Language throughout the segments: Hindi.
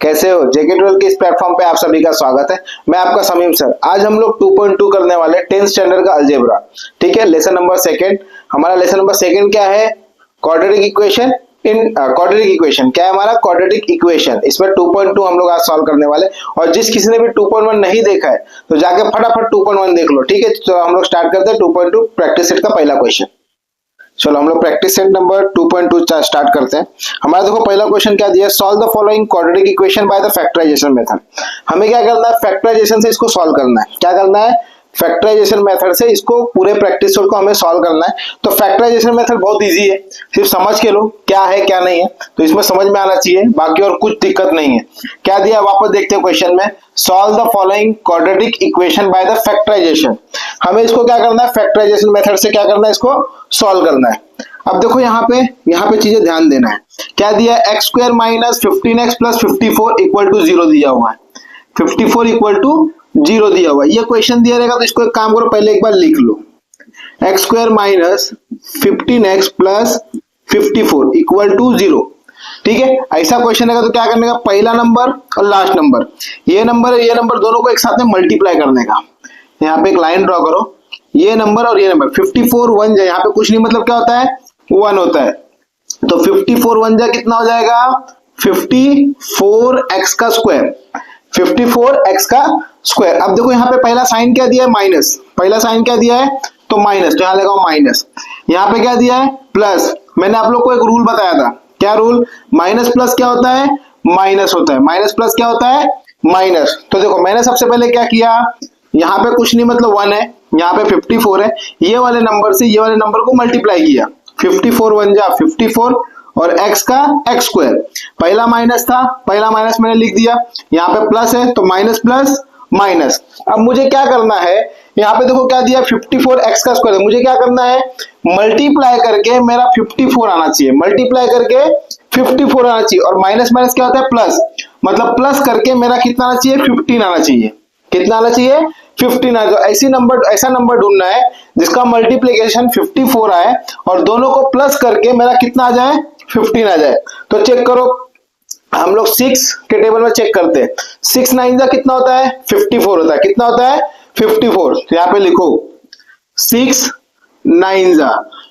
कैसे हो? जेके 12 के इस प्लेटफॉर्म पे आप सभी का स्वागत है। मैं आपका समीम सर। आज हम लोग 2.2 करने वाले 10th स्टैंडर्ड का अलजेब्रा। ठीक है, लेसन नंबर सेकंड। हमारा लेसन नंबर सेकंड क्या है? Quadratic equation in quadratic equation. क्या है हमारा? Quadratic equation. इसमें 2.2 हम लोग आज सॉल्व करने वाले। और जिस किसी ने भी 2.1 नहीं देखा है तो जाके फटाफट 2.1 देख लो। ठीक है, तो हम लोग स्टार्ट करते हैं 2.2 प्रैक्टिस सेट का पहला क्वेश्चन। चलो हम लोग प्रैक्टिस सेट नंबर 2.2 स्टार्ट करते हैं। हमारा देखो पहला क्वेश्चन क्या दिया है? Solve the following quadratic equation by the factorisation method. हमें क्या करना है? फैक्टराइजेशन से इसको सॉल्व करना है। क्या करना है? फैक्टराइजेशन मेथड से इसको पूरे प्रैक्टिस सेट को हमें सॉल्व करना है। तो फैक्टराइजेशन मेथड बहुत इजी है, सिर्फ समझ के लो क्या है क्या नहीं है, तो इसमें समझ में आना चाहिए, बाकी और कुछ दिक्कत नहीं है। क्या दिया है वापस देखते हैं क्वेश्चन में। Solve the following quadratic equation by the factorisation. हमें इसको क्या करना है? फैक्टराइजेशन मेथड से क्या करना है? इसको सॉल्व करना है। अब देखो यहाँ पे चीजें ध्यान देना है। क्या दिया है? X square minus 15x plus 54 equal to 0 दिया हुआ है। 54 इक्वल टू 0 दिया हुआ है। ये क्वेश्चन दिया रहेगा तो इसको एक काम करो, पहले एक बार लिख लो। X square minus 15x plus 54 equal to 0। ठीक है, ऐसा क्वेश्चन रहेगा तो क्या करने का? पहला नंबर और लास्ट नंबर, ये नंबर दोनों को एक साथ में मल्टीप्लाई करने का। यहाँ पे एक लाइन ड्रॉ करो, ये नंबर और ये नंबर 54 1 जा, यहाँ पे कुछ नहीं, मतलब क्या होता है? 1 होता है। तो 54 1 जा कितना हो जाएगा? 54x का स्क्वायर। 54x का स्क्वायर। अब देखो यहाँ पे पहला साइन क्या दिया है? माइनस। पहला साइन क्या दिया है? तो माइनस, तो यहाँ लगाओ माइनस। यहाँ पे क्या दिया है? प्लस। मैंने आप लोग को एक रूल बताया था। क्या रूल? माइनस प्लस क्या होता है? माइनस होता है। माइनस प्लस क्या होता है? माइनस। तो देखो मैंने सबसे पहले क्या किया, यहाँ पे कुछ नहीं, मतलब 1 है, यहाँ पे 54 है, ये वाले नंबर से ये वाले नंबर को मल्टीप्लाई किया। 54 1 जा 54 और x का x स्क्वायर। पहला माइनस था, पहला माइनस मैंने लिख दिया। यहाँ पे प्लस है तो माइनस प्लस माइनस। अब मुझे क्या करना है? यहाँ पे देखो क्या दिया? 54x का स्क्वायर। मुझे क्या करना है? मल्टीप्लाई करके मेरा 54 आना चाहिए। मल्टीप्लाई करके 54 आना चाहिए। और माइनस माइनस क्या होता है? प्लस। मतलब प्लस करके मेरा कितना आना चाहिए? 15 आना चाहिए। कितना आना चाहिए? 15 आए। तो ऐसा नंबर ढूंढना है जिसका मल्टीप्लिकेशन 54 आए और दोनों को प्लस करके मेरा कितना आ जाए? 15 आ जाए। तो चेक करो, हम लोग 6 के टेबल में चेक करते हैं। 6 9 जा कितना होता है? 54 होता है। कितना होता है? 54। तो यहाँ पे लिखो 6 9 जा।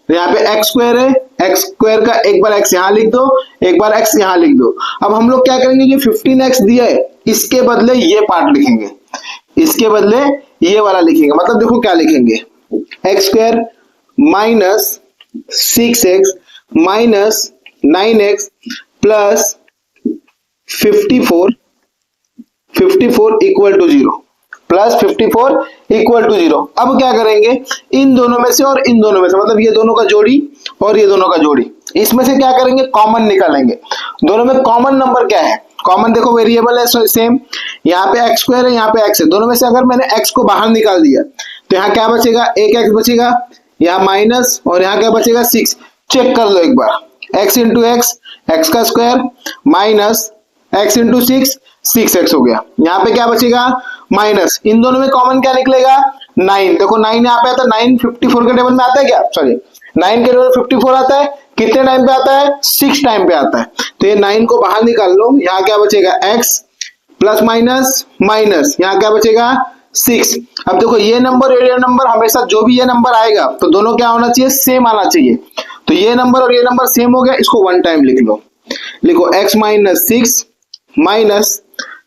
तो यहाँ पे x स्क्वायर है, x स्क्वायर का एक बार x यहाँ लिख दो, एक बार x यहाँ लिख दो। अब हम लोग क्या करेंगे? ये 15x दिया है, इसके बदले ये पार्ट लिखेंगे, इसके बदले ये वाला लिखेंगे। मतलब देखो क्या लिखेंगे? X square minus 6x minus 9x plus 54 equal to 0, plus 54 equal to 0। अब क्या करेंगे? इन दोनों में से और इन दोनों में से, मतलब ये दोनों का जोड़ी और ये दोनों का जोड़ी, इसमें से क्या करेंगे? कॉमन निकालेंगे। दोनों में कॉमन नंबर क्या है? कॉमन देखो वेरिएबल है सेम, यहाँ पे एक्स स्क्वायर है, यहाँ पे एक्स है। दोनों में से अगर मैंने एक्स को बाहर निकाल दिया तो यहाँ क्या बचेगा? एक एक्स बचेगा, यहाँ माइनस, और यहाँ क्या बचेगा? 6। चेक कर लो एक बार। एक्स इंटू एक्स, एक्स का square, minus x into 6, 6x हो गया। यहाँ पे क्या बचेगा? माइनस। इन दोनों में कॉमन क्या निकलेगा? 9। देखो 9 यहाँ पे आता है, 9 54 के टेबल में आता है क्या? सॉरी, 9 के टेबल 54 आता है। कितने टाइम पे आता है? 6 टाइम पे आता है। तो ये 9 को बाहर निकाल लो, यहाँ क्या बचेगा? x प्लस माइनस माइनस, यहाँ क्या बचेगा? 6। अब देखो ये नंबर और ये नंबर, हमेशा जो भी ये नंबर आएगा तो दोनों क्या होना चाहिए? सेम आना चाहिए। तो ये नंबर और ये नंबर सेम हो गया, इसको 1 टाइम लिख लो। लिखो x minus 6 minus,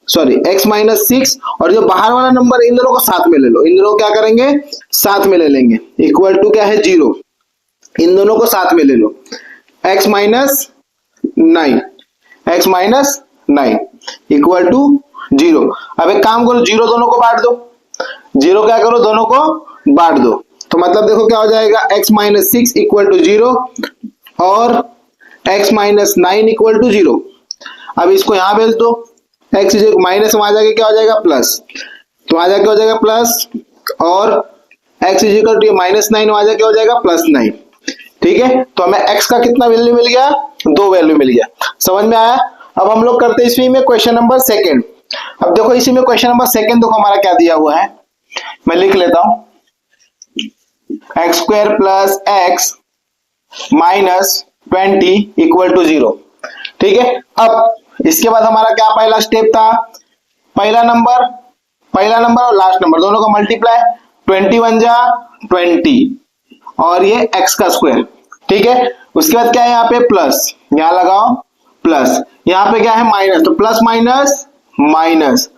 sorry x minus 6, और जो बाहर वाला नंबर इन दोनों को साथ में ले लो। इन दोनों को क्या करेंगे? साथ में ले लेंगे। इक्वल टू क्या है? 0। इन दोनों को साथ में ले लो। x minus 9, x minus 9 equal to 0। अब एक काम करो, 0 दोनों को बांट दो। 0 क्या करो? दोनों को बांट दो। तो मतलब देखो क्या हो जाएगा? x माइनस 6 इक्वल टू 0 और x माइनस 9 इक्वल टू 0। अब इसको यहां भेज दो। x माइनस वहां जाके क्या हो जाएगा? प्लस। तो वहां जाके हो जाएगा प्लस, और x इक्वल टू माइनस 9 वहां जाके हो जाएगा प्लस 9। ठीक है, तो हमें x का कितना वैल्यू मिल गया? 2 वैल्यू मिल गया। समझ में आया? अब हम लोग करते हैं इसी में क्वेश्चन नंबर सेकंड। अब देखो इसी में क्वेश्चन नंबर सेकंड देखो हमारा क्या दिया हुआ है, मैं लिख लेता हूं। X square plus x minus 20 equal to 0। ठीक है, अब इसके बाद हमारा क्या पहला स्टेप था, पहला नंबर और लास्ट नंबर दोनों का मल्टीप्लाई, 21 जा 20 और ये x का स्क्वायर, ठीक है। उसके बाद क्या है यहाँ पे प्लस, यहाँ लगाओ प्लस, यहाँ पे क्या है माइनस, तो plus minus minus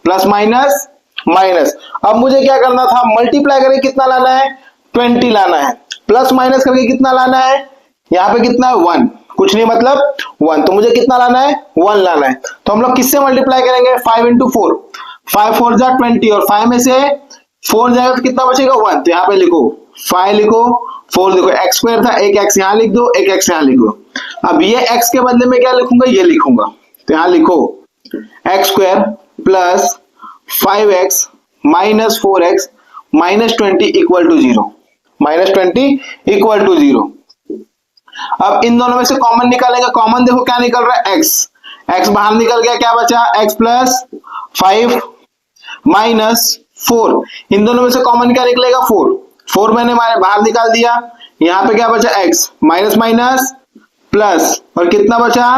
plus minus minus. अब मुझे क्या करना था, मल्टीप्लाई करके कितना लाना है, 20 लाना है, प्लस माइनस करके कितना लाना है, यहाँ पे कितना है 1, कुछ नहीं मतलब 1, तो मुझे कितना लाना है 1 लाना है। तो हम लोग किससे मल्टीप्लाई करेंगे, 5 into 4, 5 4 जा 20 और 5 में से 4 जाएगा तो कितना बचेगा 1, तो यहाँ पे लिखो 5 लिखो 4 लिखो, एक्स स्क्वायर था, एक एक्स यहाँ लिख दो, एक एक्स यहाँ लिख दो। अब ये एक्स के बदले में क्या लिखूंगा, ये लिखूंगा, तो यहाँ लिखो x square plus 5x minus 4x minus 20 equal to 0, minus 20 equal to 0। अब इन दोनों में से कॉमन निकालेंगे, कॉमन देखो क्या निकल रहा है, x बाहर निकल गया, क्या बचा x प्लस 5 माइनस 4, इन दोनों में से कॉमन क्या निकलेगा 4 मैंने बाहर निकाल दिया, यहाँ पे क्या बचा x माइनस माइनस प्लस और कितना बचा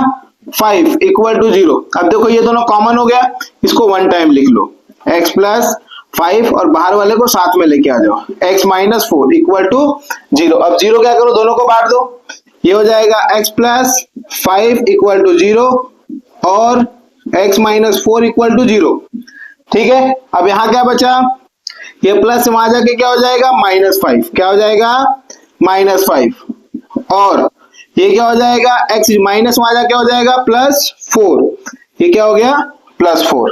5 इक्वल टू 0। अब देखो ये दोनों कॉमन हो गया, इसको वन टाइम लिख लो, x प्लस 5 और बाहर वाले को साथ में लेके आ जाओ, x माइनस 4 इक्वल टू 0। अब 0 क्या करो, दोनों को बांट दो, ये हो जाएगा x प्लस 5 इक्वल टू 0 और x माइनस 4 इक्वल टू 0, ठीक है। अब यहाँ क्या बचा, ये प्लस वहां जाके क्या हो जाएगा -5, क्या हो जाएगा -5 और ये क्या हो जाएगा x माइनस वहां जाके क्या हो जाएगा +4, ये क्या हो गया +4,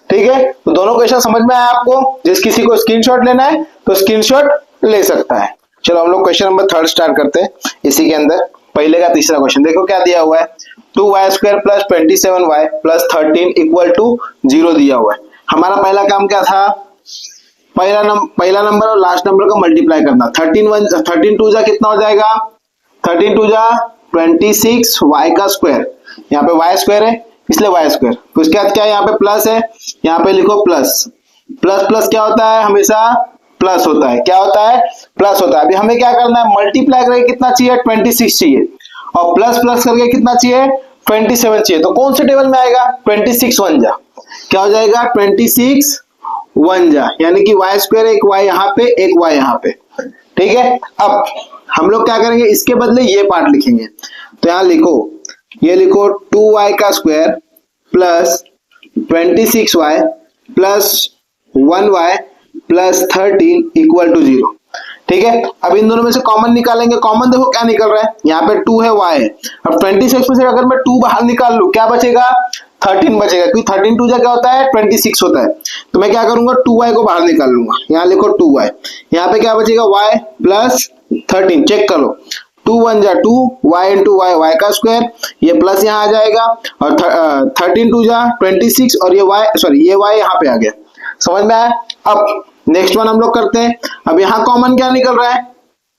ठीक है। तो दोनों क्वेश्चन समझ में आया आपको, जिस किसी को स्क्रीनशॉट लेना है तो स्क्रीनशॉट ले सकता है। चलो हम लोग क्वेश्चन नंबर 3 स्टार्ट करते हैं। इसी के अंदर पहले का तीसरा क्वेश्चन देखो क्या दिया हुआ है, 2y² plus 27y plus 13 equal to 0 दिया हुआ है। हमारा पहला काम क्या था, पहला नंबर और लास्ट नंबर का मल्टीप्लाई करना, 13 2 जा कितना हो जाएगा, 13 2 जा 26 y का स्क्वायर, यहाँ पे y स्क्वायर है इसलिए y स्क्वायर, उसके बाद क्या है यहाँ पे प्लस है, यहाँ पे लिखो प्लस, प्लस प्लस क्या होता है हमेशा प्लस होता है, क्या होता है प्लस होता है। अभी हमें क्या करना है, मल्टीप्लाई करके कितना चाहिए 26 चाहिए और प्लस प्लस करके कितना चाहिए 27 चाहिए, तो कौन से टेबल में आएगा 26 1 जा, क्या हो जाएगा 26 1 जा, यानी कि y स्क्वायर, एक y यहाँ पे एक y यहाँ पे, ठीक है। अब हम लोग क्या करेंगे, इसके बदले ये पार्ट लिखेंगे, तो यहाँ लिखो, ये लिखो 2y का square plus 26y plus 1y plus 13 equal to 0, ठीक है। अब इन दोनों में से कॉमन निकालेंगे, कॉमन देखो क्या निकल रहा है, यहाँ पे 2 है y है, अब 26 में से अगर मैं 2 बाहर निकाल लूं क्या बचेगा 13 बचेगा, क्योंकि 13 2 जा क्या होता है 26 होता है, तो मैं क्या करूंगा 2y को बाहर निकाल लूंगा, यहाँ लिखो 2y, यहाँ पे क्या बचेगा y प्लस 13, चेक करो 2 1 जा 2, y इंटू y का स्क्वायर, ये प्लस यहाँ आ जाएगा और 13 2 जा 26 और ये y यहाँ पे आ गया, समझ में आया। अब नेक्स्ट वन हम लोग करते हैं, अब यहाँ कॉमन क्या निकल रहा है,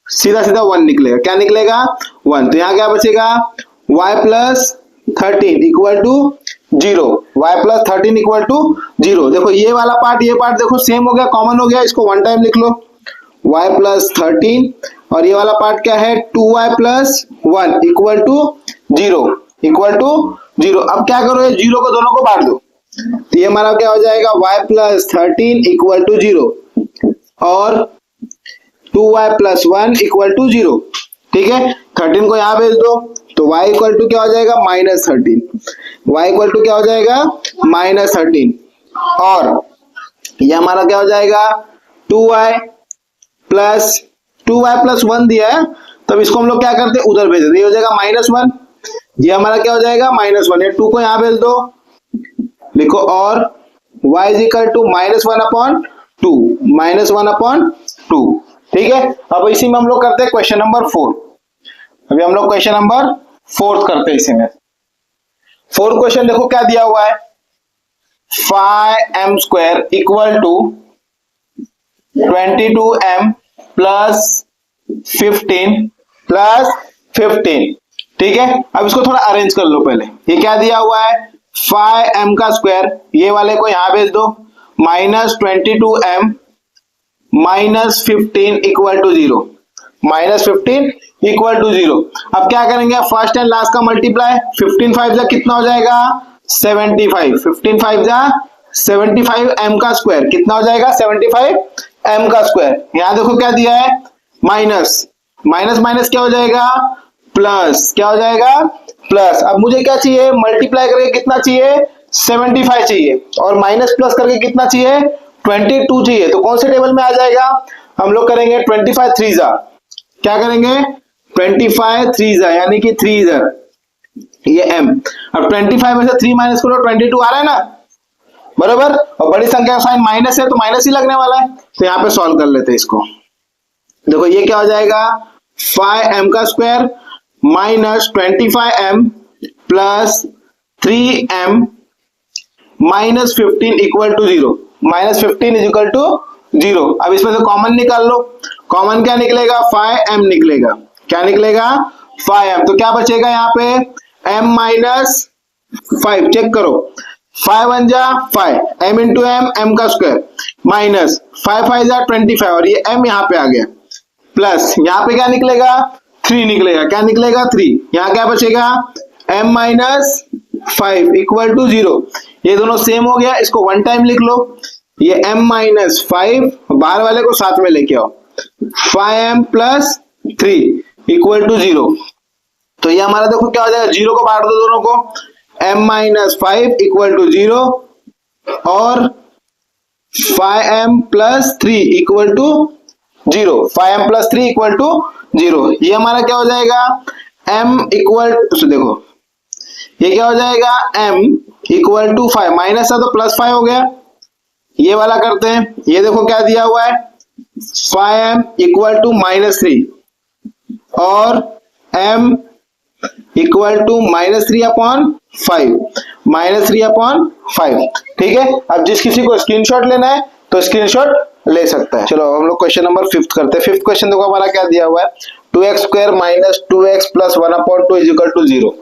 सीधा सीधा 1 निकलेगा, क्या निकलेगा 1, तो यहाँ क्या बचेगा y plus 13 equal to 0, y plus 13 equal to 0। देखो ये वाला पार्ट ये पार्ट देखो सेम हो गया, कॉमन हो गया, इसको वन टाइम लिख लो, y प्लस 13 और ये वाला पार्ट क्या है 2y plus 1 equal to 0, equal to 0। अब क्या करो, ये 0 को दोनों को बांट दो, तो ये हमारा क्या हो जाएगा y प्लस 13 इक्वल टू 0 और 2y प्लस 1 इक्वल टू 0, ठीक है। 13 को यहाँ भेज दो तो y इक्वल टू क्या हो जाएगा -13, y इक्वल टू क्या हो जाएगा -13 और ये हमारा क्या हो जाएगा 2y प्लस 1 दिया है, तब इसको हम लोग क्या करते हैं उधर भेज देते, ये हो जाएगा -1, ये हमारा क्या हो जाएगा -1, ये 2 को यहाँ भेज दो, लिखो और y इज इक्वल टू -1/2, -1/2, ठीक है। अब इसी में हम लोग करते हैं क्वेश्चन नंबर 4, अभी हम लोग क्वेश्चन नंबर 4 करते हैं इसी में। 4 क्वेश्चन देखो क्या दिया हुआ है, 5m² equal to 22m plus 15, ठीक है। अब इसको थोड़ा अरेंज कर लो, पहले ये क्या दिया हुआ है 5m का स्क्वायर, ये वाले को यहां भेज दो, -22m minus 15 equal to 0, -15 equal to 0। अब क्या करेंगे फर्स्ट एंड लास्ट का मल्टीप्लाई, 15 5 जा कितना हो जाएगा 75, 15 5 जा 75 m का स्क्वायर, कितना हो जाएगा 75 m का स्क्वायर। यहां देखो क्या दिया है, माइनस माइनस माइनस क्या हो जाएगा, प्लस, क्या हो जाएगा प्लस। अब मुझे क्या चाहिए, मल्टीप्लाई करके कितना चाहिए 75 चाहिए, और माइनस प्लस करके कितना चाहिए 22 चाहिए। तो कौन से टेबल में आ जाएगा, हम लोग करेंगे 25 3 जा, क्या करेंगे 25 3 जा, यानी कि 3 इधर ये m। अब 25 में से 3 माइनस करो 22 आ रहा है ना, बराबर। और बड़ी संख्या का साइन माइनस है तो माइनस ही लगने वाला है। तो यहाँ पे सॉल्व कर लेते हैं इसको। देखो ये क्या हो जाएगा, 5m का square minus 25m plus 3m minus 15 equal to 0, minus 15 is equal to 0। अब इसमें से कॉमन निकाल लो, कॉमन क्या निकलेगा 5m निकलेगा, क्या निकलेगा 5m। तो क्या बचेगा यहाँ पे m माइनस 5, चेक करो 5 1 जा 5, m इंटू m का स्क्वायर माइनस 5 5 जा 25, और ये m यहाँ पे आ गया, प्लस यहाँ पे क्या निकलेगा 3 निकलेगा, क्या निकलेगा 3। यहाँ क्या बचेगा m माइनस 5 इक्वल टू 0। ये दोनों सेम हो गया, इसको वन टाइम लिख लो। ये m माइनस 5 बाहर वाले को साथ में लेके आओ, 5m प्लस 3 इक्वल टू 0। तो ये हमारा देखो क्या हो जाएगा, 0 को बांट दो दोनों को, m माइनस 5 इक्वल टू 0 और 5m plus 3 equal to 0, 5m plus 3 equal to 0। ये हमारा क्या हो जाएगा m इक्वल, देखो ये क्या हो जाएगा m इक्वल टू 5, माइनस था तो प्लस 5 हो गया। ये वाला करते हैं, ये देखो क्या दिया हुआ है 5m इक्वल टू माइनस 3 और m equal to minus 3 upon 5, minus 3 upon 5। ठीक है, अब जिस किसी को स्क्रीनशॉट लेना है तो स्क्रीनशॉट ले सकता है। चलो हम लोग क्वेश्चन नंबर 5 करते हैं। 5th क्वेश्चन देखो हमारा क्या दिया हुआ है, 2x square minus 2x plus 1 upon 2 is equal to 0।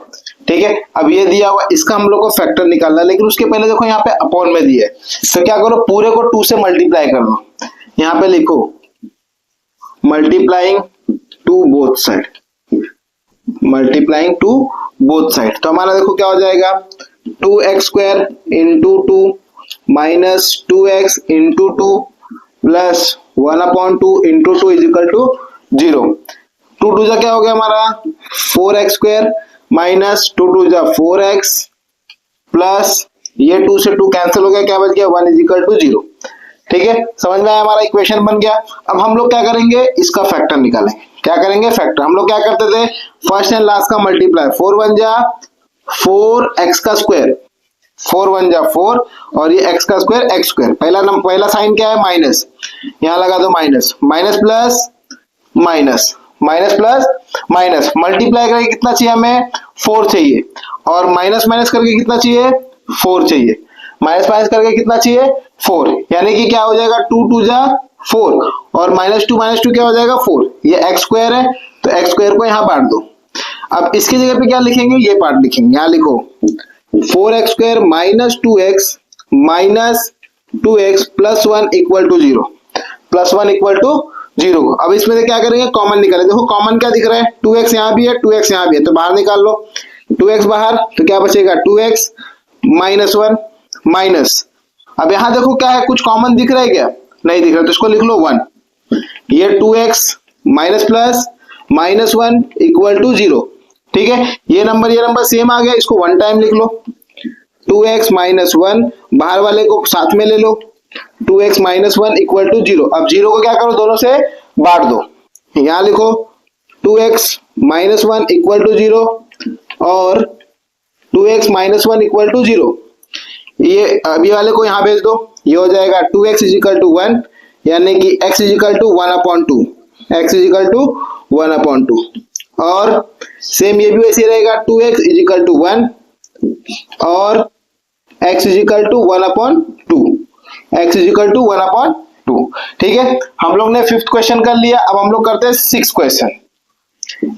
ठीक है, अब ये दिया हुआ, इसका हम लोग को फैक्टर निकालना है, लेकिन उसके पहले देखो यहाँ पे अपॉन में दिया है, तो क्या करो पूरे को 2 से मल्टीप्लाई कर लो। यहाँ पे लिखो multiplying to both side, multiplying to both side. तो हमारा देखो क्या हो जाएगा 2x square into 2 minus 2x into 2 plus 1 upon 2 into 2 is equal to 0। 2 2 जा क्या हो गया हमारा 4x स्क्वायर माइनस 2 2 जा 4x प्लस ये 2 से 2 कैंसिल हो गया, क्या बच गया 1 इज इक्वल टू 0। ठीक है, समझ में आया, हमारा इक्वेशन बन गया। अब हम लोग क्या करेंगे, इसका फैक्टर निकालेंगे। क्या करेंगे फैक्टर, हम लोग क्या करते थे फर्स्ट एंड लास्ट का मल्टीप्लाई, 4 1 जा 4x का स्क्वायर, 4 1 जा 4 और ये x का स्क्वायर x स्क्वायर। पहला साइन क्या है माइनस, यहाँ लगा दो minus, minus plus minus, minus plus minus, multiply करके कितना चाहिए हमें 4 चाहिए, और माइनस माइनस करके कितना चाहिए 4 चाहिए, माइनस माइनस करके कितना चाहिए 4, यानी कि क्या हो जाएगा 2 2 जा 4 और माइनस टू क्या हो जाएगा 4। ये x स्क्वायर है तो x स्क्वायर को यहाँ बांट दो। अब इसकी जगह पे क्या लिखेंगे, ये पार्ट लिखेंगे, यहाँ लिखो 4x square minus 2x plus 1 equal to 0, plus 1 equal to 0। अब इसमें से क्या करेंगे कॉमन निकालें। देखो कॉमन क्या दिख रहा है 2x यहाँ भी है 2x यहाँ भी है, तो बाहर निकाल लो 2x बाहर, तो क्या बचेगा 2x माइनस 1 माइनस, अब यहाँ देखो क्या है कुछ कॉमन दिख रहा है क्या, नहीं दिख रहा, तो इसको लिख लो 1। ये 2x minus plus minus 1 equal to 0। ठीक है, ये नंबर सेम आ गया, इसको वन टाइम लिख लो 2x माइनस 1, बाहर वाले को साथ में ले लो 2x माइनस 1 इक्वल टू 0। अब 0 को क्या करो दोनों से बांट दो, यहाँ लिखो 2x माइनस 1 इक्वल टू 0 और 2x माइनस 1 इक्वल टू 0। ये अभी वाले को यहाँ भेज दो, ये हो जाएगा 2x इज इक्वल टू 1, यानी कि x is equal to 1 upon 2, x is equal to 1 upon 2, और सेम ये भी वैसे रहेगा 2x इज इक्वल टू 1 और x is equal to 1 upon 2, x is equal to 1 upon 2। ठीक है, हम लोग ने 5th क्वेश्चन कर लिया। अब हम लोग करते हैं 6th क्वेश्चन।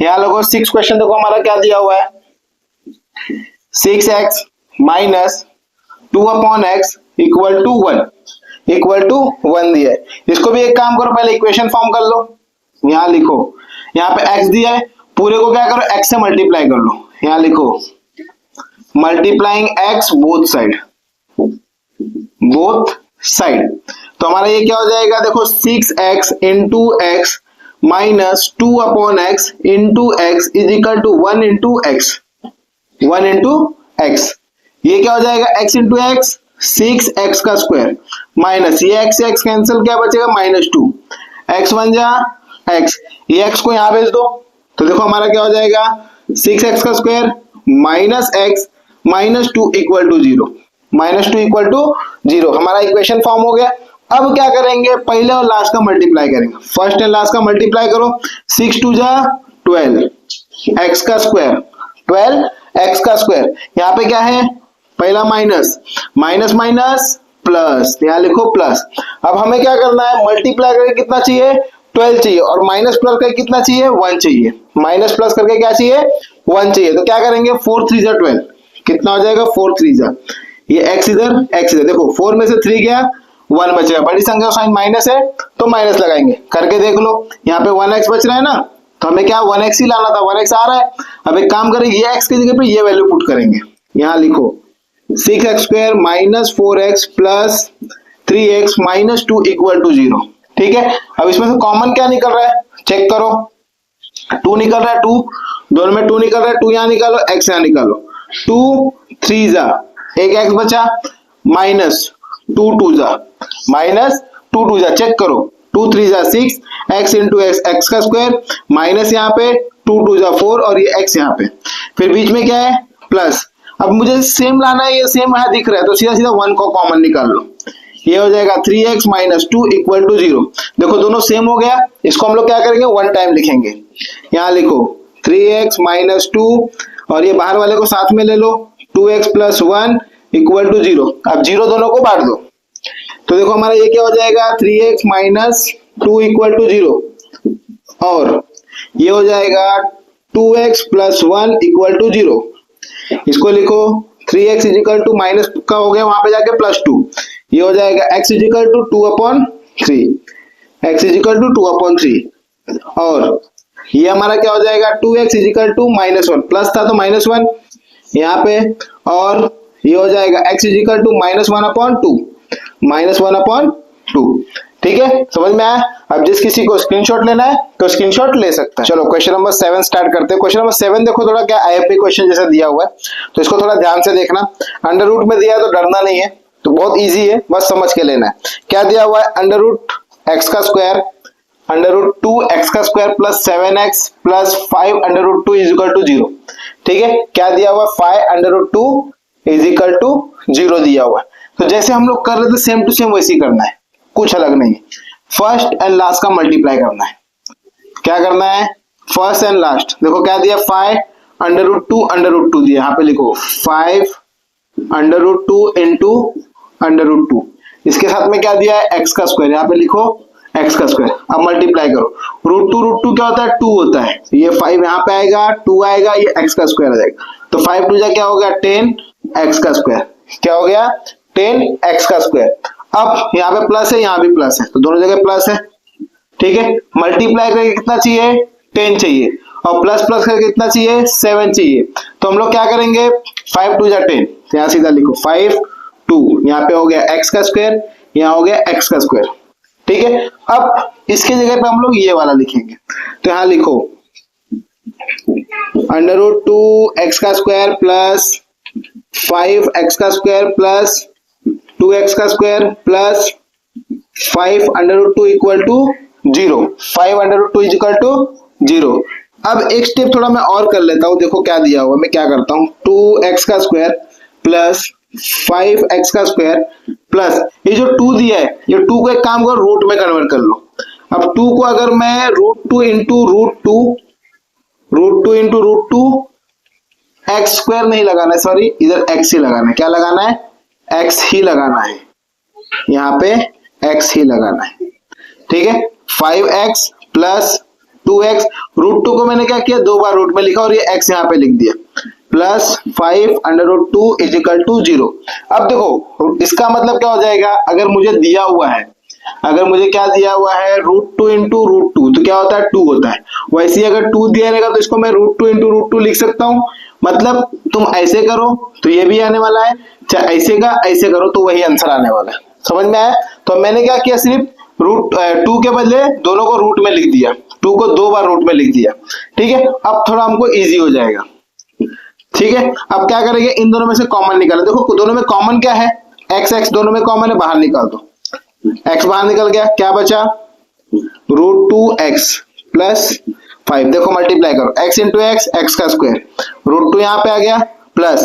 यहाँ लोगों 6th क्वेश्चन देखो हमारा क्या दिया हुआ है 6x minus 2 upon x equal to 1, equal to 1 दिया है। इसको भी एक काम करो, पहले इक्वेशन फॉर्म कर लो, यहाँ लिखो, यहाँ पे x दिया है, पूरे को क्या करो x से मल्टीप्लाई कर लो, यहाँ लिखो multiplying x both side, both side. तो हमारा ये क्या हो जाएगा, देखो 6x into x minus 2 upon x into x is equal to 1 into x, 1 into x. ये क्या हो जाएगा, x इंटू एक्स 6x का स्क्वायर माइनस ये x से x कैंसिल, क्या बचेगा -2, x बन जा x, ये x को यहां भेज दो तो देखो हमारा क्या हो जाएगा 6x का square minus x minus 2 equal to 0, -2 equal to 0। हमारा इक्वेशन फॉर्म हो गया। अब क्या करेंगे, पहले और लास्ट का मल्टीप्लाई करेंगे, फर्स्ट एंड लास्ट का मल्टीप्लाई करो, 6 2 जा 12 x का स्क्वायर, 12 x का स्क्वायर, यहाँ पे क्या है पहला माइनस माइनस माइनस प्लस, यहाँ लिखो प्लस। अब हमें क्या करना है, मल्टीप्लाई करके कितना चाहिए 12 चाहिए और माइनस प्लस करके कितना चाहिए 1 चाहिए, माइनस प्लस करके क्या चाहिए 1 चाहिए। तो क्या करेंगे 4 3 जा 12, कितना हो जाएगा 4 3 जा, ये x इधर x इधर, देखो 4 में से 3 गया 1 बचेगा, बड़ी संख्या का साइन माइनस है तो माइनस लगाएंगे, करके देख लो यहाँ पे 1x बच रहा है ना, तो हमें क्या 1x ही लाना था, 1x आ रहा है। अब एक काम करें, ये x की जगह पे ये वैल्यू पुट करेंगे, यहाँ लिखो 6x square minus 4x plus 3x minus 2 equal to 0। ठीक है, अब इसमें से कॉमन क्या निकल रहा है चेक करो, 2 निकल रहा है, 2 दोनों में 2 निकल रहा है, 2 यहाँ निकालो x यहाँ निकालो, 2 3 जा एक x बचा माइनस 2 2 जा माइनस 2 2 जा, चेक करो 2 3 जा 6 x इंटू एक्स, एक्स का स्क्वायर माइनस यहाँ पे 2 2 जा 4 और ये x यहाँ पे, फिर बीच में क्या है प्लस। अब मुझे सेम लाना है, ये सेम यहाँ दिख रहा है तो सीधा सीधा 1 को कॉमन निकाल लो, ये हो जाएगा 3x माइनस 2 इक्वल टू 0। देखो दोनों सेम हो गया, इसको हम लोग क्या करेंगे 1 टाइम लिखेंगे, यहाँ लिखो 3x माइनस 2 और ये बाहर वाले को साथ में ले लो 2x प्लस 1 इक्वल टू 0। अब 0 दोनों को बांट दो तो देखो हमारा ये क्या हो जाएगा 3x माइनस 2 इक्वल टू 0 और ये हो जाएगा 2x प्लस 1 इक्वल टू 0। इसको लिखो 3x is equal to minus का हो गया वहां पे जाके प्लस 2, ये हो जाएगा x is equal to 2 upon 3, x is equal to 2 upon 3 और ये हमारा क्या हो जाएगा 2x is equal to -1, plus था तो -1 यहाँ पे और ये हो जाएगा x is equal to -1 upon 2, -1 upon 2। ठीक है, समझ में आया। अब जिस किसी को स्क्रीनशॉट लेना है तो स्क्रीनशॉट ले सकता है। चलो क्वेश्चन नंबर 7 स्टार्ट करते हैं। क्वेश्चन नंबर 7 देखो थोड़ा क्या आईएफपी क्वेश्चन जैसा दिया हुआ है तो इसको थोड़ा ध्यान से देखना। अंडर रूट में दिया है तो डरना नहीं है, तो बहुत इजी है, बस समझ के लेना है। क्या दिया हुआ है, अंडर रूट एक्स का स्क्वायर अंडर रूट 2x का square plus 7x plus 5 under root 2 is equal to 0। ठीक है, क्या दिया हुआ 5 under root 2 is equal to 0 दिया हुआ है। तो जैसे हम लोग कर रहे थे सेम टू सेम वैसे ही करना है, कुछ अलग नहीं है। फर्स्ट एंड लास्ट का मल्टीप्लाई करना है। क्या करना है, फर्स्ट एंड लास्ट। देखो क्या दिया 5 अंडर रूट 2 दिया, यहाँ पे लिखो 5 under root 2 into under root 2। इसके साथ में क्या दिया है x का स्क्वायर, यहाँ पे लिखो x का स्क्वायर। अब मल्टीप्लाई करो, रूट टू क्या होता है 2 होता है, ये 5 यहाँ पे आएगा 2 आएगा, ये x का स्क्वायर आ जाएगा। तो 5 2 जा क्या हो गया 10 x का स्क्वायर, क्या हो गया 10 x का स्क्वायर। अब यहाँ पे प्लस है यहाँ भी प्लस है तो दोनों जगह प्लस है। ठीक है, मल्टीप्लाई करके कितना चाहिए 10 चाहिए और प्लस प्लस करके कितना चाहिए 7 चाहिए। तो हम लोग क्या करेंगे 5 2 जा 10, तो यहाँ सीधा लिखो 5 2, यहाँ पे हो गया x का स्क्वायर, यहाँ हो गया x का स्क्वायर। ठीक है, अब इसके जगह पे हम लोग ये वाला लिखेंगे, तो यहाँ लिखो अंडर रूट 2x का स्क्वायर प्लस 5x का स्क्वायर प्लस 2x का square plus 5 under root 2 equal to 0, 5 under root 2 is equal to 0। अब एक स्टेप थोड़ा मैं और कर लेता हूं, देखो क्या दिया हुआ, मैं क्या करता हूं 2x का स्क्वायर प्लस 5x का स्क्वायर प्लस ये जो 2 दिया है, ये 2 को एक काम करो रूट में कन्वर्ट कर लो। अब 2 को अगर मैं root 2 into root 2 x square नहीं लगाना है, सॉरी इधर x ही लगाना है। क्या लगाना है, x ही लगाना है, यहाँ पे x ही लगाना है। ठीक है, 5x प्लस 2x, रूट 2 को मैंने क्या किया 2 बार रूट में लिखा और ये x यहाँ पे लिख दिया plus 5 under root 2 is equal to 0। अब देखो इसका मतलब क्या हो जाएगा, अगर मुझे दिया हुआ है, अगर मुझे क्या दिया हुआ है रूट 2 इंटू रूट 2 तो क्या होता है 2 होता है। वैसे ही अगर 2 दिया रहेगा तो इसको मैं रूट 2 इंटू रूट 2 लिख सकता हूँ, मतलब तुम ऐसे करो तो ये भी आने वाला है, चाहे ऐसे करो तो वही आंसर आने वाला है। समझ में आया? तो मैंने क्या किया, सिर्फ रूट 2 के बदले दोनों को रूट में लिख दिया, 2 को 2 बार रूट में लिख दिया। ठीक है, अब थोड़ा हमको इजी हो जाएगा। ठीक है, अब क्या करेंगे, इन दोनों में से कॉमन निकालें। देखो दोनों में कॉमन क्या है, एक्स एक्स दोनों में कॉमन है, बाहर निकाल दो। एक्स बाहर निकल गया, क्या बचा, √2x प्लस 5। देखो मल्टीप्लाई करो, x इंटू एक्स, एक्स का स्क्वायर, √2 यहाँ पे आ गया, प्लस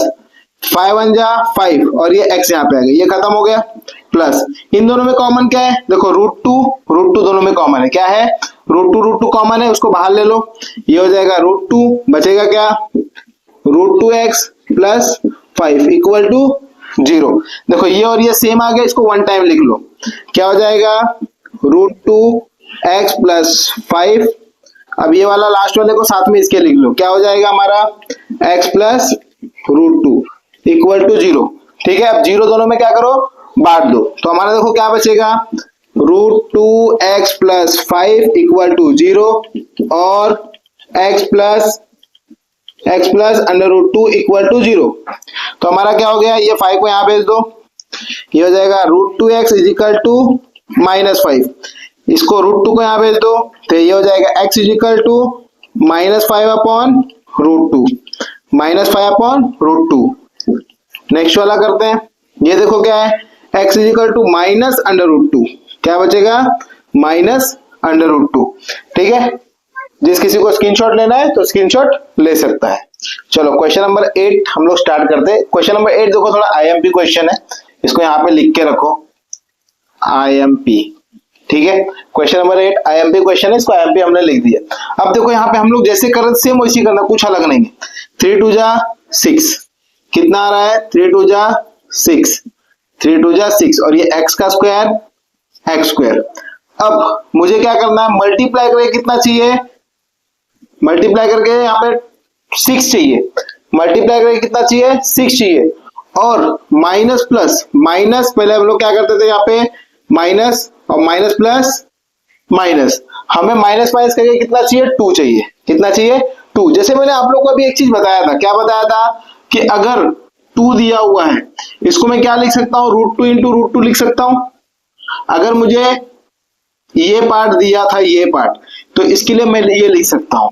5 1 जा 5 और ये x यहाँ पे आ गया, ये खत्म हो गया। प्लस इन दोनों में कॉमन क्या है, देखो √2 दोनों में कॉमन है, क्या है, √2 कॉमन है, उसको बाहर ले लो, ये हो जाएगा √2, बचेगा क्या, √2x प्लस 5 इक्वल टू 0। देखो ये और ये सेम आ गया, इसको वन टाइम लिख लो, क्या हो जाएगा, √2x प्लस 5। अब ये वाला लास्ट वाले को साथ में इसके लिख लो, क्या हो जाएगा हमारा, x प्लस √2 इक्वल टू 0। ठीक है, अब 0 दोनों में क्या करो, बांट दो, तो हमारा देखो क्या बचेगा, √2x प्लस 5 इक्वल टू 0 और x प्लस √2 इक्वल टू 0। तो हमारा क्या हो गया, ये 5 को यहाँ भेज दो, ये हो जाएगा √2x इज इक्वल टू -5, इसको √2 को यहाँ भेज दो, तो ये हो जाएगा x is equal to -5 upon √2, -5/√2। Next वाला करते हैं, ये देखो क्या है, x इज इक्वल टू -√2, क्या बचेगा, -√2। ठीक है, जिस किसी को स्क्रीनशॉट लेना है तो स्क्रीनशॉट ले सकता है। चलो क्वेश्चन नंबर 8 हम लोग स्टार्ट करते हैं। क्वेश्चन नंबर 8 देखो थोड़ा आईएमपी क्वेश्चन है, इसको यहाँ पे लिख के रखो, आईएमपी। ठीक है, क्वेश्चन नंबर 8 आईएमपी क्वेश्चन है, इसको आईएमपी हमने लिख दिया। अब देखो यहाँ पे हम लोग जैसे कर रहे सेम वैसे करना, कुछ अलग नहीं है। 3 2 जा 6, कितना आ रहा है, 3 2 जा 6, 3 2 जा 6 और ये x का स्क्वायर, x स्क्वायर। अब मुझे क्या करना है, मल्टीप्लाई करके कितना चाहिए, मल्टीप्लाई करके यहाँ पे 6 चाहिए, मल्टीप्लाई करके कितना चाहिए, 6 चाहिए। और माइनस प्लस माइनस, पहले हम लोग क्या करते थे, यहाँ पे माइनस और माइनस प्लस माइनस, हमें माइनस माइनस करके कितना चाहिए, 2 चाहिए, कितना चाहिए, 2। जैसे मैंने आप लोग को अभी एक चीज बताया था, क्या बताया था, कि अगर 2 दिया हुआ है, इसको मैं क्या लिख सकता हूँ, √2 इंटू √2 लिख सकता हूँ। अगर मुझे ये पार्ट दिया था, ये पार्ट, तो इसके लिए मैं ये लिख सकता हूँ।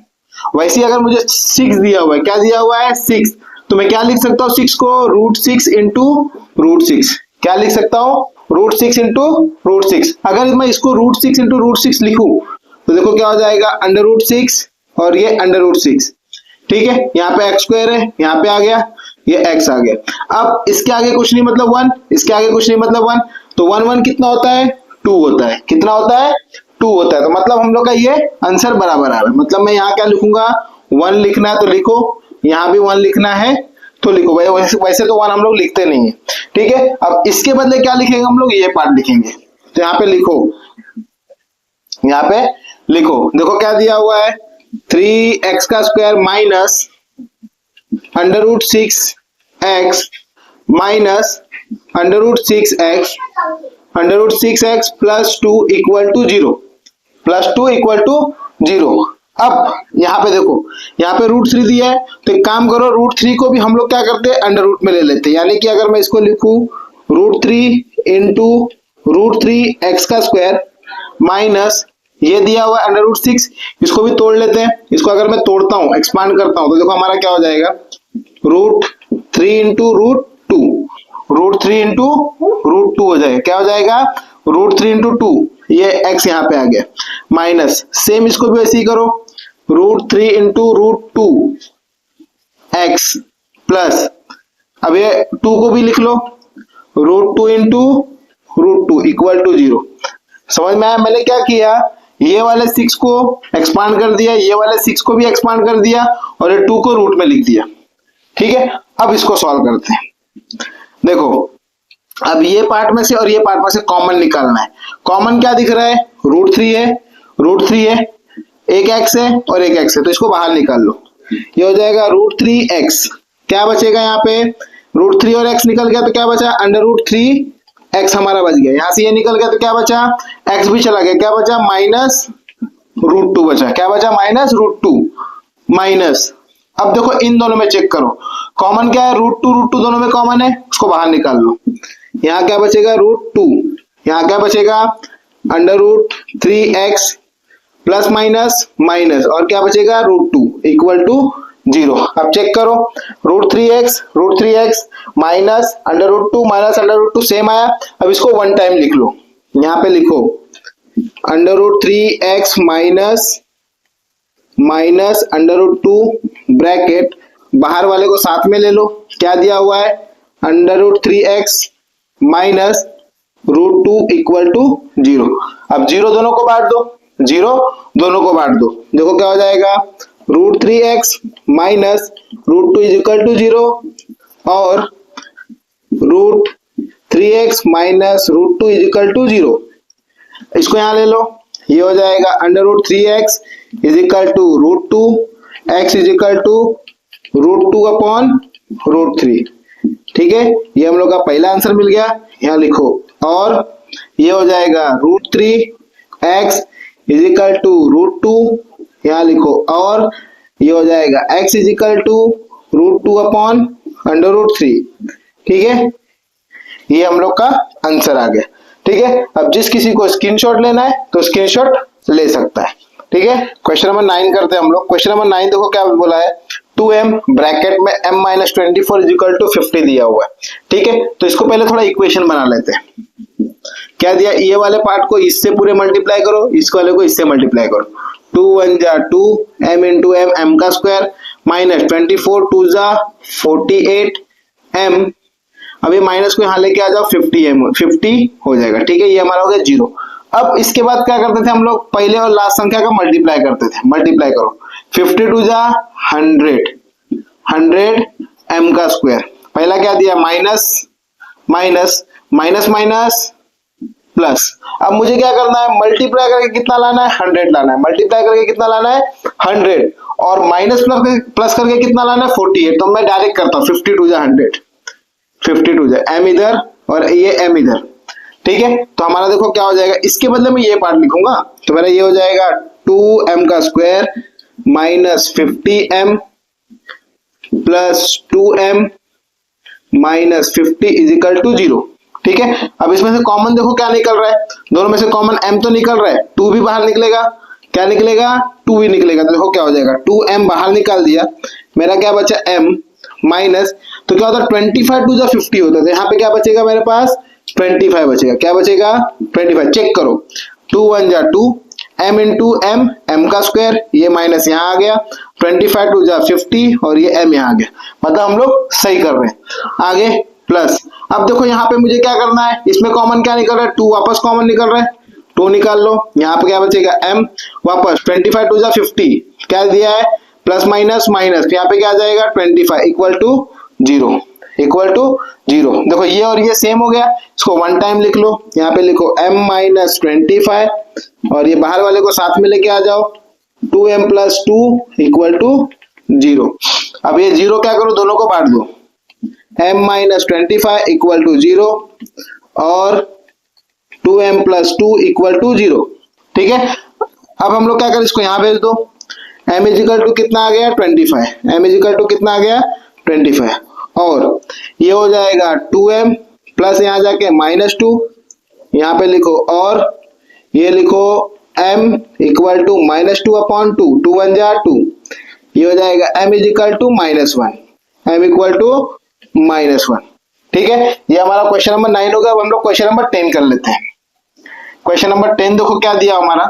वैसे अगर मुझे 6 दिया हुआ है, क्या दिया हुआ है, 6, तो मैं क्या लिख सकता हूँ, 6 को √6 इंटू √6, क्या लिख सकता हूँ, √6 इंटू √6। अगर मैं इसको √6 इंटू √6 लिखूं तो देखो क्या हो जाएगा, √6 और ये √6। ठीक है, यहाँ पे x स्क्वायर है, यहाँ पे आ गया, ये x आ गया। अब इसके आगे कुछ नहीं मतलब 1, इसके आगे कुछ नहीं मतलब 1, तो 1 1 कितना होता है, 2 होता है, कितना होता है, 2 होता है। तो मतलब हम लोग का ये आंसर बराबर आ रहा है। मतलब मैं यहाँ क्या लिखूंगा, 1 लिखना है तो लिखो, यहाँ भी 1 लिखना है तो लिखो, वैसे तो 1 हम लोग लिखते नहीं है। ठीक है, अब इसके बदले क्या लिखेंगे हम लोग, ये पार्ट लिखेंगे, तो यहाँ पे लिखो, यहाँ पे लिखो, देखो क्या दिया हुआ है, 3x का square minus √6x minus √6x plus 2 equal to 0, plus 2 equal to 0। अब यहाँ पे देखो, यहाँ पे √3 दिया है, तो एक काम करो, √3 को भी हम लोग क्या करते हैं, अंडर रूट में ले लेते हैं। यानी कि अगर मैं इसको लिखूं √3 इंटू √3x का स्क्वायर माइनस ये दिया हुआ है √6, इसको भी तोड़ लेते हैं। इसको अगर मैं तोड़ता हूँ, एक्सपांड करता हूँ, तो देखो हमारा क्या हो जाएगा, √3 इंटू √2, √3 इंटू √2 हो जाएगा, क्या हो जाएगा, √3 इंटू 2, ये x यहाँ पे आ गया, माइनस सेम इसको भी वैसे ही करो, √3 इंटू √2 x प्लस, अब ये 2 को भी लिख लो, √2 इंटू √2 इक्वल टू 0। समझ में आया मैंने क्या किया, ये वाले 6 को एक्सपांड कर दिया, ये वाले 6 को भी एक्सपांड कर दिया और ये 2 को रूट में लिख दिया। ठीक है, अब इसको सॉल्व करते हैं। देखो अब ये पार्ट में से और ये पार्ट में से कॉमन निकालना है। कॉमन क्या दिख रहा है, √3 है, √3 है, एक x है और एक x है, तो इसको बाहर निकाल लो, ये हो जाएगा √3x। क्या बचेगा यहाँ पे, √3 और x निकल गया तो क्या बचा, √3x हमारा बच गया। यहाँ से ये निकल गया तो क्या बचा, x भी चला गया, क्या बचा, -√2 बचा, क्या बचा, -√2 माइनस अब देखो इन दोनों में चेक करो, कॉमन क्या है, रूट टू दोनों में कॉमन है, उसको बाहर निकाल लो। यहाँ क्या बचेगा, √2, यहाँ क्या बचेगा, √3x प्लस माइनस माइनस, और क्या बचेगा, √2 इक्वल टू 0। अब चेक करो, √3x माइनस √2 माइनस √2 सेम आया। अब इसको वन टाइम लिख लो, यहाँ पे लिखो √3x माइनस माइनस √2 ब्रैकेट, बाहर वाले को साथ में ले लो, क्या दिया हुआ है, √3x माइनस √2 इक्वल टू 0। अब 0 दोनों को बांट दो, 0 दोनों को बांट दो, देखो क्या हो जाएगा, √3x minus √2 is equal to 0 और √3x minus √2 is equal to 0। इसको यहां ले लो, ये हो जाएगा √3x is equal to √2, x is equal to √2 upon √3। ठीक है, ये हम लोग का पहला आंसर मिल गया, यहाँ लिखो। और ये हो जाएगा √3x इज इक्वल टू √2, यहाँ लिखो। और ये हो जाएगा x is equal to √2 upon √3। ठीक है, ये हम लोग का आंसर आ गया। ठीक है, अब जिस किसी को स्क्रीनशॉट लेना है तो स्क्रीनशॉट ले सकता है। ठीक है, क्वेश्चन नंबर 9 करते हैं हम लोग। क्वेश्चन नंबर 9 देखो क्या बोला है, 2m ब्रैकेट में m-24 इज इक्वल टू 50 दिया हुआ है। ठीक है, तो इसको पहले थोड़ा इक्वेशन बना लेते हैं। क्या दिया, ये वाले पार्ट को इससे पूरे मल्टीप्लाई करो, इस वाले को इससे मल्टीप्लाई करो। 2 1 जा 2, m इंटू m, m का स्क्वायर, माइनस 24 2 जा 48 m, अभी माइनस को यहाँ लेके आ जाओ, 50 हो जाएगा। ठीक है, ये हमारा हो गया 0। अब इसके बाद क्या करते थे हम लोग, पहले और लास्ट संख्या का मल्टीप्लाई करते थे। मल्टीप्लाई करो, 52 जा 100 m का स्क्वायर, पहला क्या दिया, minus minus minus minus plus. अब मुझे क्या करना है, मल्टीप्लाई करके कितना लाना है, 100 लाना है। मल्टीप्लाई करके कितना लाना है, 100, और माइनस प्लस करके कितना लाना है, 48। तो मैं डायरेक्ट करता हूँ, 52 जा 100, 52 जा m इधर और ये m इधर। ठीक है, तो हमारा देखो क्या हो जाएगा, इसके बदले में ये पार्ट लिखूंगा, तो मेरा ये हो जाएगा 2m का square minus 50m plus 2m minus 50 is equal to 0। ठीक है, अब इसमें से कॉमन देखो क्या निकल रहा है, दोनों में से कॉमन m तो निकल रहा है, 2 भी बाहर निकलेगा, क्या निकलेगा, 2 भी निकलेगा। तो देखो क्या हो जाएगा, 2m बाहर निकाल दिया, मेरा क्या बचा m माइनस, तो क्या होता है 25 2 जा 50 होता है, तो यहाँ पे क्या बचेगा मेरे पास, 25 बचेगा। क्या बचेगा, 25। चेक करो, 2 1 जा 2, m इंटू m, m का स्क्वायर, ये माइनस यहाँ आ गया, 25 2 जा 50 और ये m यहाँ आ गया, मतलब हम लोग सही कर रहे हैं। आगे प्लस, अब देखो यहाँ पे मुझे क्या करना है, इसमें कॉमन क्या निकल रहा है, 2 वापस कॉमन निकल रहा है, 2 निकाल लो, यहाँ पे क्या बचेगा m, वापस 25 2 जा 50, क्या दिया है, प्लस माइनस माइनस, यहाँ पे क्या आ जाएगा, 25 इक्वल टू 0, इक्वल टू 0। देखो ये और ये सेम हो गया, इसको वन टाइम लिख लो, यहाँ पे लिखो m माइनस 25, और ये बाहर वाले को साथ में लेके आ जाओ, 2m प्लस 2 इक्वल टू 0। अब ये 0 क्या करो, दोनों को बांट दो, m माइनस 25 इक्वल टू 0 और 2m प्लस 2 इक्वल टू 0। ठीक है, अब हम लोग क्या करें, इसको यहाँ भेज दो, m इज इक्वल टू कितना आ गया, 25, m इज इक्वल टू कितना आ गया, 25, और ये हो जाएगा 2m प्लस यहाँ जाके -2, यहाँ पे लिखो, और ये लिखो m इक्वल टू -2 अपॉन 2, 2 1 जा 2, ये हो जाएगा m is equal to -1, m equal to -1। ठीक है, ये हमारा क्वेश्चन नंबर 9 होगा। अब हम लोग क्वेश्चन नंबर 10 कर लेते हैं। क्वेश्चन नंबर 10 देखो क्या दिया हमारा,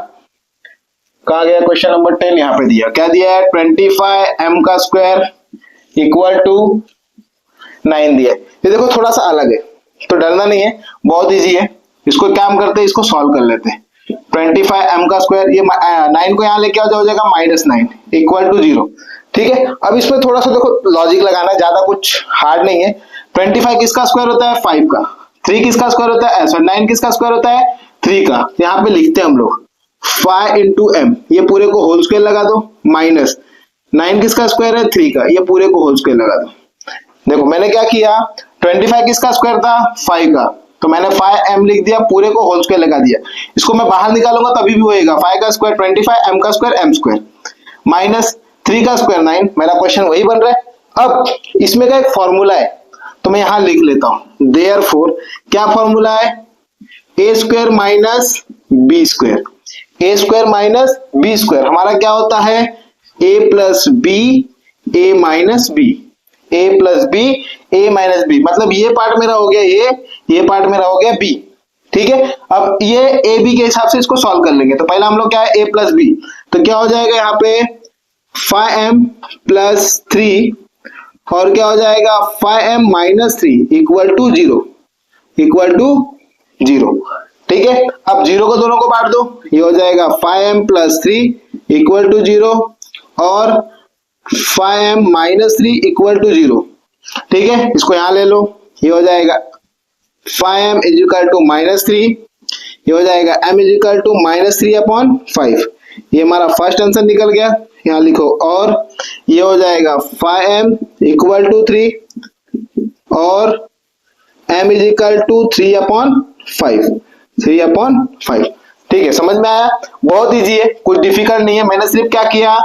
कहा गया क्वेश्चन नंबर 10, यहाँ पे दिया, क्या दिया है, 25 m का स्क्वायर इक्वल टू 9 दिया है। ये देखो थोड़ा सा अलग है, तो डरना नहीं है, बहुत इजी है। इसको काम करते हैं, इसको सॉल्व कर लेते हैं। 25 m का स्क्वायर, ये 9 को यहाँ लेके आ जाओ, हो जाएगा -9 इक्वल टू 0। ठीक है, अब इसमें थोड़ा सा देखो लॉजिक लगाना है, ज्यादा कुछ हार्ड नहीं है। 25 किसका स्क्वायर होता है, 5 का। 3 किसका स्क्वायर होता है, सॉरी 9 किसका स्क्वायर होता है, 3 का। यहाँ पे लिखते हैं हम लोग 5 इंटू m, ये पूरे को होल स्क्वायर लगा दो, माइनस 9 किसका स्क्वायर है, 3 का, ये पूरे को होल स्क्वायर लगा दो। देखो मैंने क्या किया, 25 किसका स्क्वायर था, 5 का, तो मैंने 5m लिख दिया, पूरे को होल स्क्वायर लगा दिया। इसको मैं बाहर निकालूंगा तभी भी होएगा, 5 का स्क्वायर 25, m का स्क्वायर m स्क्वायर, माइनस 3 का स्क्वायर 9, मेरा क्वेश्चन वही बन रहा है। अब इसमें का एक फॉर्मूला है तो मैं यहां लिख लेता हूं, देयरफॉर क्या फॉर्मूला है, ए स्क्वायर माइनस बी स्क्वायर, ए स्क्वायर माइनस बी स्क्वायर हमारा क्या होता है, ए plus B A minus B, A plus B A minus B, मतलब ये पार्ट मेरा हो गया ये पार्ट मेरा हो गया बी, ठीक है। अब ये ए बी के हिसाब से इसको सॉल्व कर लेंगे, तो पहला हम लोग क्या है ए प्लस बी, तो क्या हो जाएगा यहाँ पे 5m प्लस 3 और क्या हो जाएगा 5m minus 3 equal to 0, equal to 0, ठीक है। अब 0 को दोनों को बांट दो, ये हो जाएगा 5m प्लस 3 इक्वल टू 0 और 5m माइनस 3 इक्वल टू 0, ठीक है। इसको यहां ले लो, ये हो जाएगा 5m is equal to minus 3, ये हो जाएगा m is equal to minus 3 upon 5, ये हमारा फर्स्ट आंसर निकल गया, यहां लिखो। और ये हो जाएगा 5m इक्वल टू 3 और m is equal to 3 upon 5, 3 upon 5, ठीक है। समझ में आया, बहुत इजी है, कुछ डिफिकल्ट नहीं है। मैंने सिर्फ क्या किया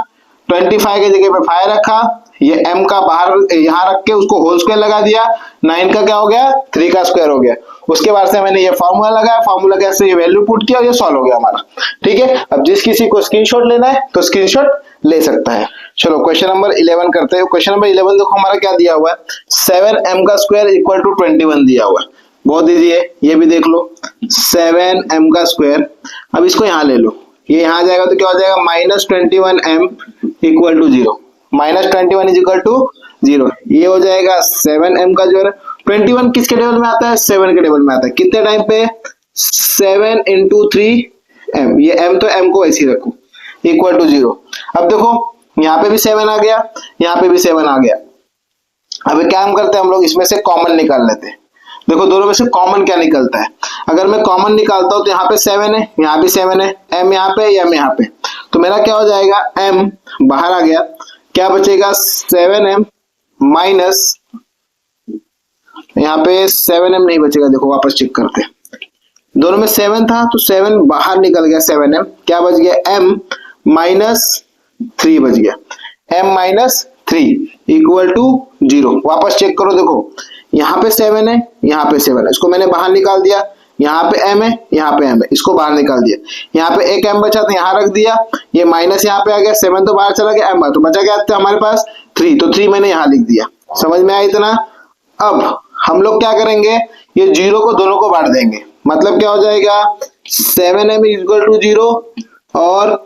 25 की जगह पे 5 रखा, ये m का बाहर यहां रख के उसको होल स्क्वायर लगा दिया, 9 का क्या हो गया 3 का स्क्वायर हो गया, उसके बाद से मैंने ये फॉर्मूला लगाया, फॉर्मूला कैसे ये वैल्यू पुट किया और ये सॉल्व हो गया हमारा, ठीक है। अब जिस किसी को स्क्रीनशॉट लेना है तो स्क्रीनशॉट ले सकता है। चलो क्वेश्चन नंबर 11 करते हैं। क्वेश्चन नंबर 11 देखो हमारा क्या दिया हुआ है, 7m का स्क्वायर इक्वल टू 21 दिया हुआ है, बहुत इजी है, ये भी देख लो 7m का स्क्वायर। अब इसको यहाँ ले लो, ये यहाँ जाएगा तो क्या हो जाएगा minus 21m equal to 0, minus 21 is equal to 0, ये हो जाएगा 7m का जो है 21 किसके टेबल में आता है 7 के टेबल में आता है, कितने टाइम पे 7 इंटू 3m, ये m तो m को ऐसे ही रखो इक्वल टू 0। अब देखो यहाँ पे भी 7 आ गया, यहाँ पे भी 7 आ गया। अब क्या हम करते हैं, हम लोग इसमें से कॉमन निकाल लेते हैं। देखो दोनों में से कॉमन क्या निकलता है, अगर मैं कॉमन निकालता हूं तो यहाँ पे 7 है, यहाँ भी 7 है, m यहाँ पे m यहाँ पे, तो मेरा क्या हो जाएगा m बाहर आ गया, क्या बचेगा 7m माइनस, यहाँ पे 7m नहीं बचेगा, देखो वापस चेक करते हैं, दोनों में 7 था तो 7 बाहर निकल गया, 7m क्या बच गया m माइनस 3 बच गया, m माइनस 3 इक्वल टू 0। वापस चेक करो, देखो यहाँ पे 7 है, यहाँ पे 7 है, इसको मैंने बाहर निकाल दिया, यहाँ पे m है, यहाँ पे m है, इसको बाहर निकाल दिया, यहाँ पे एक m बचा तो यहाँ रख दिया, ये माइनस यहाँ पे आ गया, 7 तो बाहर चला गया, m तो बचा क्या था हमारे पास 3, तो 3 मैंने यहाँ लिख दिया। समझ में आया इतना। अब हम लोग क्या करेंगे, ये 0 को दोनों को बांट देंगे, मतलब क्या हो जाएगा 7m इक्वल टू 0 और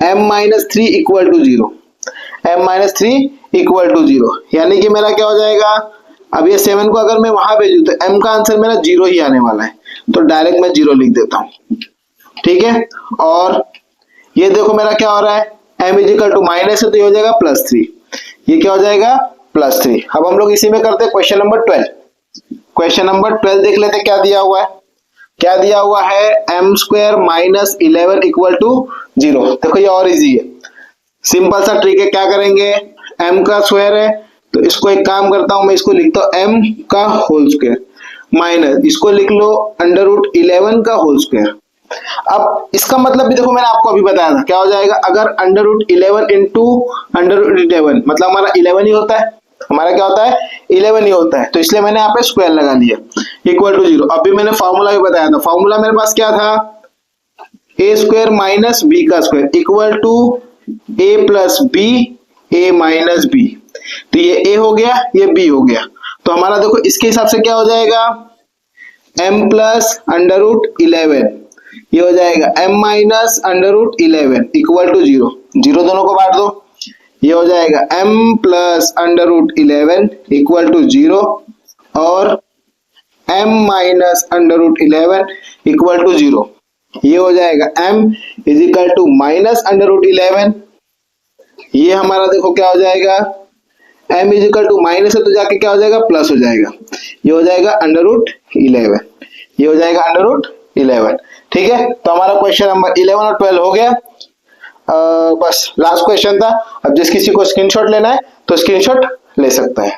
m minus 3 equal to 0, m minus 3 equal to 0, यानी कि मेरा क्या हो जाएगा, अब ये 7 को अगर मैं वहां भेजूं तो m का आंसर मेरा 0 ही आने वाला है, तो डायरेक्ट मैं 0 लिख देता हूं, ठीक है। और ये देखो मेरा क्या हो रहा है, m is equal to minus है तो ये हो जाएगा प्लस 3, ये क्या हो जाएगा प्लस 3। अब हम लोग इसी में करते हैं क्वेश्चन नंबर 12। क्वेश्चन नंबर 12 देख लेते क्या दिया हुआ है, क्या दिया हुआ है m square minus 11 equal to 0। देखो ये और इजी है, सिंपल सा ट्रिक है, क्या करेंगे m का स्क्वायर है तो इसको एक काम करता हूं मैं, इसको लिखता हूं m का होल स्क्वायर माइनस इसको लिख लो अंडर रूट 11 का होल स्क्वायर। अब इसका मतलब भी देखो मैंने आपको अभी बताया था, क्या हो जाएगा अगर under root 11 into under root 11 मतलब हमारा 11 ही होता है, हमारा क्या होता है 11 ही होता है, तो इसलिए मैंने यहाँ पे स्क्वायर लगा दिया इक्वल टू 0। अभी मैंने फॉर्मूला भी बताया था, फॉर्मूला मेरे पास क्या था ए स्क्वायर माइनस बी का square equal to A plus B A minus B, तो ये a हो गया ये b हो गया, तो हमारा देखो इसके हिसाब से क्या हो जाएगा m प्लस अंडर रूट 11, ये हो जाएगा m minus under root 11 equal to 0, 0 दोनों को बांट दो, ये हो जाएगा m plus under root 11 equal to 0 और m minus under root 11 equal to 0, ये हो जाएगा m is equal to minus under root 11, ये हमारा देखो क्या हो जाएगा m is equal to minus है तो जाके क्या हो जाएगा प्लस हो जाएगा, ये हो जाएगा अंडर रूट 11, ये हो जाएगा अंडर रूट 11, ठीक है। तो हमारा क्वेश्चन नंबर 11 और 12 हो गया, बस लास्ट क्वेश्चन था। अब जिस किसी को स्क्रीनशॉट लेना है तो स्क्रीनशॉट ले सकता है।